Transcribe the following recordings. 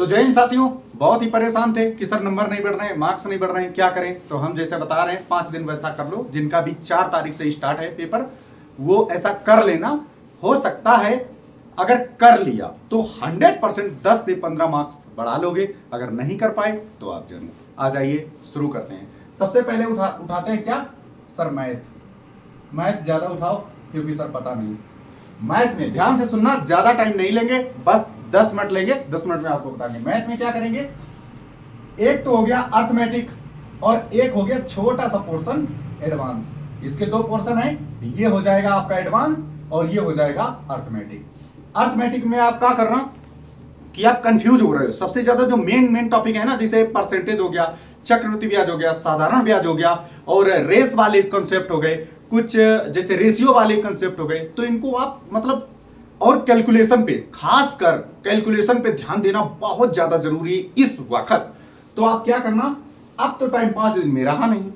तो जय हिंद साथियों, बहुत ही परेशान थे कि सर नंबर नहीं बढ़ रहे हैं, मार्क्स नहीं बढ़ रहे हैं, क्या करें। तो हम जैसे बता रहे हैं 5 दिन वैसा कर लो। जिनका भी 4 तारीख से स्टार्ट है पेपर, वो ऐसा कर लेना। हो सकता है अगर कर लिया तो 100% 10 से 15 मार्क्स बढ़ा लोगे। अगर नहीं कर पाए तो आप जरूर आ जाइए। शुरू करते हैं। सबसे पहले उठाते हैं क्या सर, मैथ ज्यादा उठाओ क्योंकि सर पता नहीं। मैथ में ध्यान से सुनना, ज्यादा टाइम नहीं लेंगे, बस 10 मिनट लेंगे। 10 मिनट में आपको बताएंगे मैथ में क्या करेंगे। एक तो हो गया अर्थमेटिक और एक हो गया छोटा सा पोर्शन एडवांस। इसके 2 पोर्शन है, ये हो जाएगा आपका एडवांस और ये हो जाएगा अर्थमेटिक। अर्थमेटिक में आप क्या करना कि आप कंफ्यूज हो रहे हो। सबसे ज्यादा जो मेन टॉपिक है ना, जैसे परसेंटेज हो गया, चक्रवृद्धि ब्याज हो गया, साधारण ब्याज हो गया और रेस वाले कंसेप्ट हो गए, कुछ जैसे रेशियो वाले कंसेप्ट हो गए, तो इनको आप मतलब और कैलकुलेशन पे, खासकर कैलकुलेशन पे ध्यान देना बहुत ज्यादा जरूरी है इस वक्त। तो आप क्या करना, अब तो टाइम 5 दिन में रहा नहीं,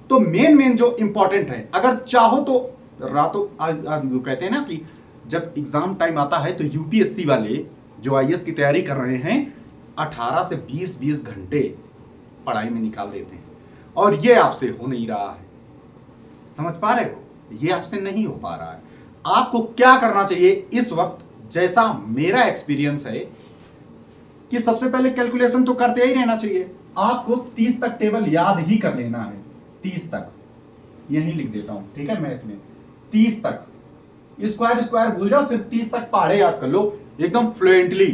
तो मेन जो इंपॉर्टेंट है, अगर चाहो तो रातों जो कहते हैं ना कि जब एग्जाम टाइम आता है तो यूपीएससी वाले जो आईएएस की तैयारी कर रहे हैं 18 से 20 घंटे पढ़ाई में निकाल देते हैं, और ये आपसे हो नहीं रहा है। समझ पा रहे हो, ये आपसे नहीं हो पा रहा है। आपको क्या करना चाहिए इस वक्त, जैसा मेरा एक्सपीरियंस है कि सबसे पहले कैलकुलेशन तो करते ही रहना चाहिए। आपको 30 तक टेबल याद ही कर लेना है। 30 तक यही लिख देता हूं, ठीक है। मैथ में 30 तक स्क्वायर भूल जाओ, सिर्फ 30 तक पहाड़े याद कर लो एकदम फ्लुएंटली।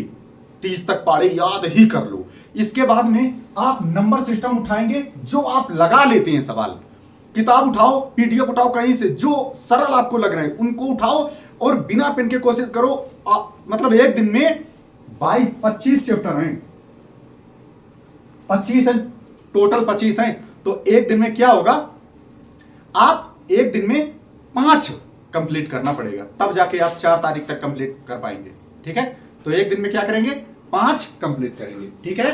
30 तक पहाड़े याद ही कर लो। इसके बाद में आप नंबर सिस्टम उठाएंगे जो आप लगा लेते हैं सवाल। किताब उठाओ, पीडीएफ उठाओ, कहीं से जो सरल आपको लग रहे हैं उनको उठाओ और बिना पेन के कोशिश करो। मतलब एक दिन में 22-25 चैप्टर हैं, 25 है टोटल, 25 हैं। तो एक दिन में क्या होगा, आप एक दिन में 5 कंप्लीट करना पड़ेगा, तब जाके आप 4 तारीख तक कंप्लीट कर पाएंगे, ठीक है। तो एक दिन में क्या करेंगे, 5 कंप्लीट करेंगे, ठीक है।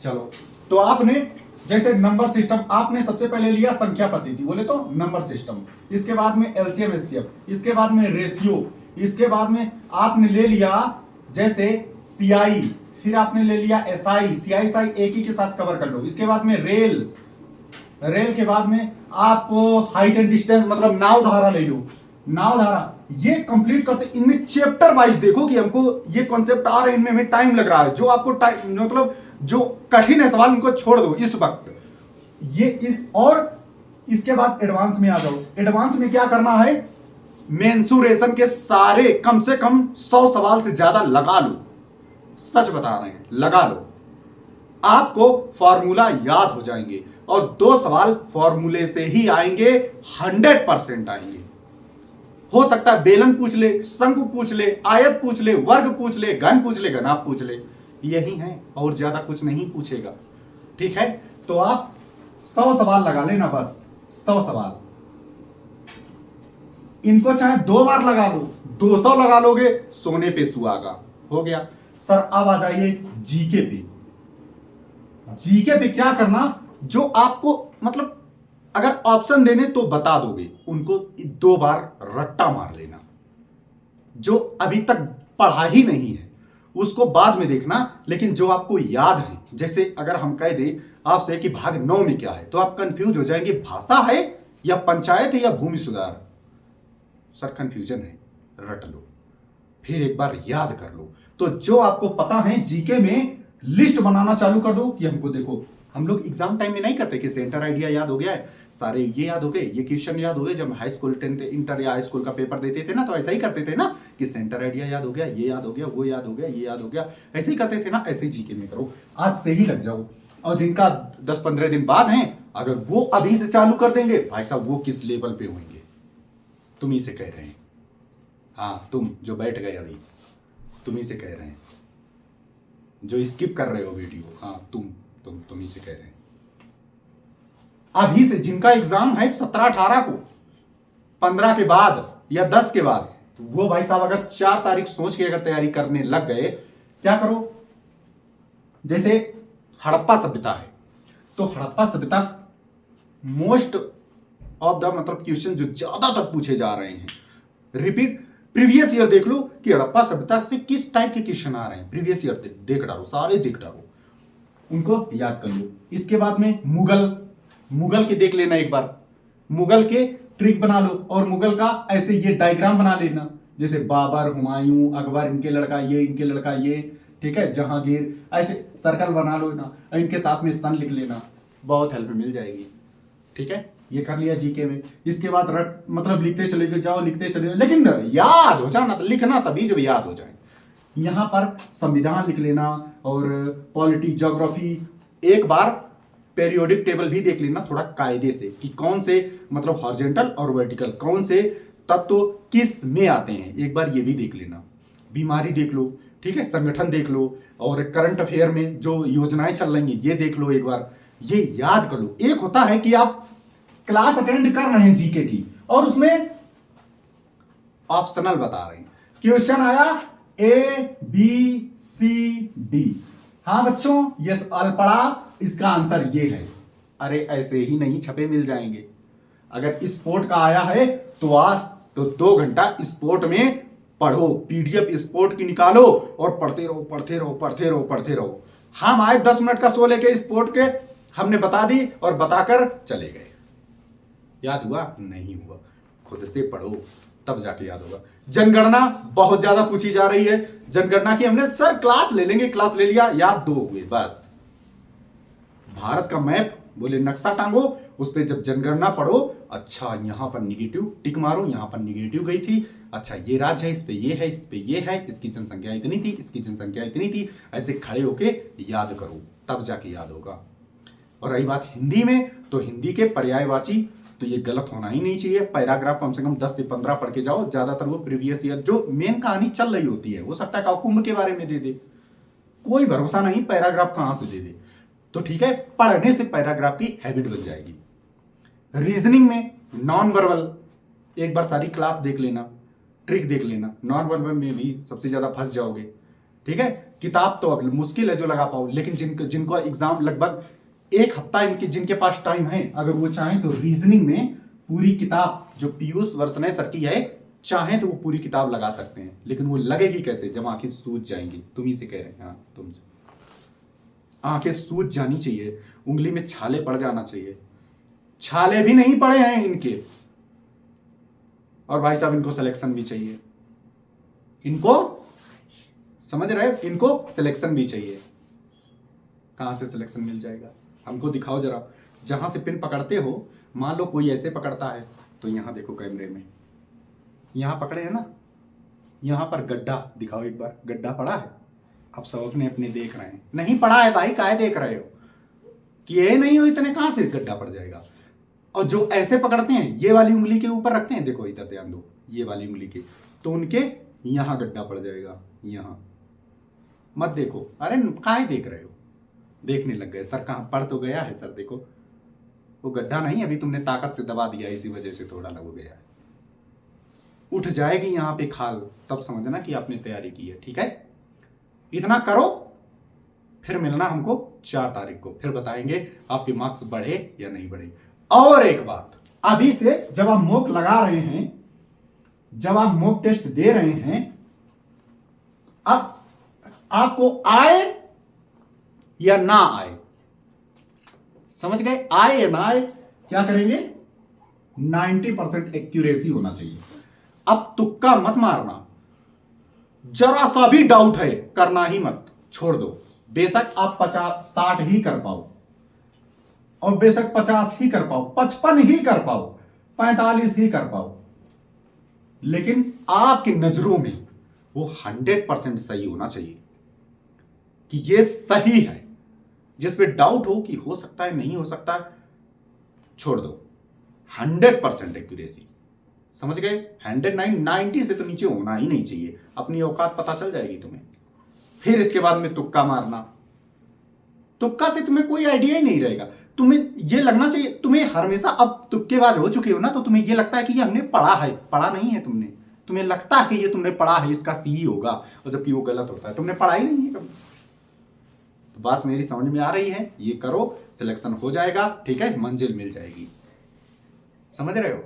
चलो, तो आपने जैसे नंबर सिस्टम आपने सबसे पहले लिया, संख्या पद्धति बोले तो नंबर सिस्टम, इसके बाद में एलसीएम एचसीएफ, इसके बाद में रेशियो, इसके बाद में आपने ले लिया जैसे सीआई, फिर आपने ले लिया एसआई, सीआई साई एक ही के साथ कवर कर लो। इसके बाद में रेल के बाद में आप हाइट एंड डिस्टेंस मतलब नाव धारा ले लो, नाव धारा। ये कंप्लीट करते इनमें चैप्टर वाइज देखो कि हमको ये कॉन्सेप्ट आ रहे हैं, इनमें टाइम लग रहा है। जो आपको टाइम मतलब जो कठिन है सवाल उनको छोड़ दो इस वक्त। और इसके बाद एडवांस में आ जाओ। एडवांस में क्या करना है, मेंसुरेशन के सारे कम से कम 100 सवाल से ज्यादा लगा लो। सच बता रहे हैं, लगा लो, आपको फॉर्मूला याद हो जाएंगे और 2 सवाल फॉर्मूले से ही आएंगे, 100% आएंगे। हो सकता है बेलन पूछ ले, शंकु पूछ ले, आयत पूछ ले, वर्ग पूछ ले, घन पूछ ले, घनाभ पूछ ले, यही है और ज्यादा कुछ नहीं पूछेगा, ठीक है। तो आप 100 सवाल लगा लेना, बस 100 सवाल। इनको चाहे 2 बार लगा लो, 200 लगा लोगे, सोने पे सुहागा, हो गया। सर अब आ जाइए जीके पे। जीके पे क्या करना, जो आपको मतलब अगर ऑप्शन देने तो बता दोगे, उनको 2 बार रट्टा मार लेना। जो अभी तक पढ़ा ही नहीं है उसको बाद में देखना, लेकिन जो आपको याद है, जैसे अगर हम कह दें आपसे कि भाग 9 में क्या है, तो आप कंफ्यूज हो जाएंगे, भाषा है या पंचायत है या भूमि सुधार। सर कंफ्यूजन है, रट लो, फिर एक बार याद कर लो। तो जो आपको पता है जीके में लिस्ट बनाना चालू कर दो कि हमको देखो, हम लोग एग्जाम टाइम में नहीं करते कि सेंटर आइडिया याद हो गया है, सारे ये याद हो गए, ये क्वेश्चन याद हो गए। जब हाई स्कूल 10th इंटर या हाई स्कूल का पेपर देते थे ना, तो ऐसा ही करते थे ना कि सेंटर आइडिया याद हो गया, ये याद हो गया, वो याद हो गया, ये याद हो गया, ऐसे ही करते थे ना। ऐसे ही जीके में करो, आज से ही लग जाओ। और जिनका 10-15 दिन बाद है, अगर वो अभी से चालू कर देंगे, भाई साहब वो किस लेवल पे होंगे, तुम ही से कह रहे हैं। हाँ, तुम जो बैठ गए अभी, तुम ही से कह रहे हैं, जो स्किप कर रहे हो वीडियो, हाँ तुम ही से कह रहे हैं। अभी से जिनका एग्जाम है 17-18 को, 15 के बाद या 10 के बाद, तो वो भाई साहब अगर 4 तारीख सोच के अगर तैयारी करने लग गए, क्या करो, जैसे हड़प्पा सभ्यता है, तो हड़प्पा सभ्यता मोस्ट ऑफ द मतलब क्वेश्चन जो ज्यादातर पूछे जा रहे हैं, रिपीट प्रीवियस ईयर देख लो कि हड़प्पा सभ्यता से किस टाइप के क्वेश्चन आ रहे हैं, प्रीवियस ईयर देख डालो, सारे देख डालो, उनको याद कर लो। इसके बाद में मुगल के देख लेना एक बार, मुगल के ट्रिक बना लो, और मुगल का ऐसे ये डायग्राम बना लेना, जैसे बाबर, हुमायूं, अकबर, इनके लड़का ये, इनके लड़का ये, ठीक है, जहांगीर, ऐसे सर्कल बना लो ना, इनके साथ में सन लिख लेना, बहुत हेल्प मिल जाएगी। ठीक है, ये कर लिया जीके में। इसके बाद मतलब लिखते चले जाओ, लिखते चले जाओ, लेकिन याद हो जाना, लिखना तभी जब याद हो जाए। यहां पर संविधान लिख लेना, और पॉलिटी, ज्योग्राफी, एक बार पेरियोडिक टेबल भी देख लेना थोड़ा कायदे से, कि कौन से मतलब हॉरिजॉन्टल और वर्टिकल कौन से तत्व किस में आते हैं, एक बार ये भी देख लेना। बीमारी देख लो, ठीक है, संगठन देख लो, और करंट अफेयर में जो योजनाएं चल रही हैं ये देख लो, एक बार ये याद कर लो। एक होता है कि आप क्लास अटेंड कर रहे हैं जीके की, और उसमें ऑप्शनल बता रहे हैं, क्वेश्चन आया ए बी सी डी, हाँ बच्चों ये पढ़ा, इसका आंसर ये है। अरे ऐसे ही नहीं छपे मिल जाएंगे। अगर स्पोर्ट का आया है तो आज तो 2 घंटा स्पोर्ट में पढ़ो, पीडीएफ स्पोर्ट की निकालो और पढ़ते रहो, पढ़ते रहो, पढ़ते रहो, पढ़ते रहो। हम आए 10 मिनट का शो लेके स्पोर्ट के, हमने बता दी और बताकर चले गए। याद हुआ? नहीं हुआ। खुद से पढ़ो तब जाके याद होगा। जनगणना बहुत ज्यादा पूछी जा रही है। जनगणना की हमने सर क्लास ले लेंगे, क्लास ले लिया, याद 2 हुए बस। भारत का मैप बोले नक्शा टांगो, उस पर जब जनगणना पढ़ो, अच्छा यहां पर निगेटिव टिक मारो, यहां पर निगेटिव गई थी, अच्छा ये राज्य है, इस पे ये है, इस पे ये है, इसकी जनसंख्या इतनी थी, इसकी जनसंख्या इतनी थी, ऐसे खड़े होके याद करो तब जाके याद होगा। और रही बात हिंदी में, तो हिंदी के पर्यायवाची तो ये गलत होना ही नहीं चाहिए। पैराग्राफ कम से कम 10 से 15 पढ़ के जाओ, ज्यादातर वो प्रीवियस ईयर जो मेन कहानी चल रही होती है, हो सकता है कुंभ के बारे में दे दे, कोई भरोसा नहीं पैराग्राफ कहां से दे दे। तो ठीक है, पढ़ने से पैराग्राफ की हैबिट बन जाएगी। रीजनिंग में नॉन वर्बल एक बार सारी क्लास देख लेना, ट्रिक देख लेना। नॉन वर्बल में भी सबसे ज्यादा फंस जाओगे। ठीक है, किताब तो अब मुश्किल है जो लगा पाओ, लेकिन जिनको एग्जाम लगभग 1 हफ्ता इनके जिनके पास टाइम है, अगर वो चाहें तो रीजनिंग में पूरी किताब जो पीयूष वर्सने सर की है, चाहें तो वो पूरी किताब लगा सकते हैं। लेकिन वो लगेगी कैसे? जब आंखें सूज जाएंगी। तुम ही से कह रहे हैं, हाँ तुमसे। आंखें सूज जानी चाहिए, उंगली में छाले पड़ जाना चाहिए। छाले भी नहीं पड़े हैं इनके, और भाई साहब इनको सिलेक्शन भी चाहिए। इनको समझ रहे, इनको सिलेक्शन भी चाहिए। कहां से सिलेक्शन मिल जाएगा? हमको दिखाओ जरा। जहां से पिन पकड़ते हो, मान लो कोई ऐसे पकड़ता है, तो यहां देखो कैमरे में, यहां पकड़े है ना, यहां पर गड्ढा दिखाओ एक बार। गड्ढा पड़ा है? आप सब अपने अपने देख रहे हैं। नहीं पड़ा है भाई, काहे देख रहे हो? कि ये नहीं हो, इतने कहां से गड्ढा पड़ जाएगा? और जो ऐसे पकड़ते हैं, ये वाली उंगली के ऊपर रखते हैं, देखो इधर ध्यान दो, ये वाली उंगली के, तो उनके यहां गड्ढा पड़ जाएगा। यहां मत देखो। अरे काहे देख रहे हो? देखने लग गए। सर कहां पड़ तो गया है सर, देखो वो गड्ढा नहीं, अभी तुमने ताकत से दबा दिया, इसी वजह से थोड़ा लग गया है। उठ जाएगी यहां पे खाल, तब समझना कि आपने तैयारी की है। ठीक है, इतना करो, फिर मिलना हमको 4 तारीख को, फिर बताएंगे आपके मार्क्स बढ़े या नहीं बढ़े। और एक बात, अभी से जब आप मॉक लगा रहे हैं, जब आप मॉक टेस्ट दे रहे हैं, अब आपको आए या ना आए, समझ गए? आए या ना आए, क्या करेंगे? 90% एक्यूरेसी होना चाहिए। अब तुक्का मत मारना, जरा सा भी डाउट है करना ही मत, छोड़ दो। बेशक आप 50-60 ही कर पाओ, और बेशक 50 ही कर पाओ, 55 ही कर पाओ, 45 ही कर पाओ, लेकिन आपकी नजरों में वो 100% सही होना चाहिए कि ये सही है। जिस पे डाउट हो कि हो सकता है, नहीं हो सकता, छोड़ दो। 100% एक्यूरेसी, समझ गए? 109, 90 से तो नीचे होना ही नहीं चाहिए। अपनी औकात पता चल जाएगी तुम्हें। फिर इसके बाद में तुक्का मारना, तुक्का से तुम्हें कोई आइडिया ही नहीं रहेगा। तुम्हें ये लगना चाहिए, तुम्हें हमेशा, अब तुक्केबाज हो चुके हो ना, तो तुम्हें ये लगता है कि ये हमने पढ़ा है। पढ़ा नहीं है तुमने, तुम्हें लगता है कि ये तुमने पढ़ा है, इसका सी होगा, और जबकि वो गलत होता है। तुमने पढ़ा ही नहीं है कभी। तो बात मेरी समझ में आ रही है? ये करो, सिलेक्शन हो जाएगा। ठीक है, मंजिल मिल जाएगी। समझ रहे हो?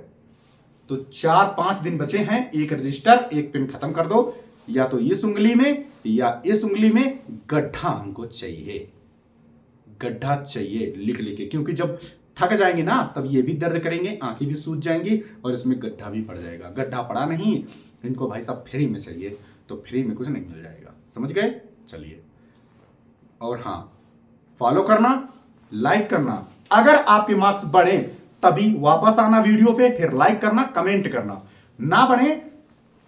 तो 4-5 दिन बचे हैं, एक रजिस्टर एक पेन खत्म कर दो, या तो इस उंगली में या इस उंगली में गड्ढा हमको चाहिए, गड्ढा चाहिए लिख लेके, क्योंकि जब थक जाएंगे ना तब ये भी दर्द करेंगे, आंखें भी सूज जाएंगी और इसमें गड्ढा भी पड़ जाएगा। गड्ढा पड़ा नहीं, इनको भाई साहब फ्री में चाहिए, तो फ्री में कुछ नहीं मिल जाएगा, समझ गए? चलिए, और हाँ, फॉलो करना, लाइक करना, अगर आपके मार्क्स बढ़े तभी वापस आना वीडियो पे, फिर लाइक करना, कमेंट करना, ना बढ़े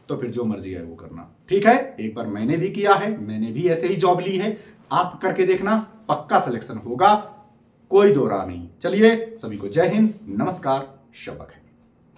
तो फिर जो मर्जी है वो करना, ठीक है? एक बार मैंने भी किया है, मैंने भी ऐसे ही जॉब ली है, आप करके देखना, पक्का सिलेक्शन होगा, कोई दो राह नहीं। चलिए, सभी को जय हिंद, नमस्कार, शब्बा खैर।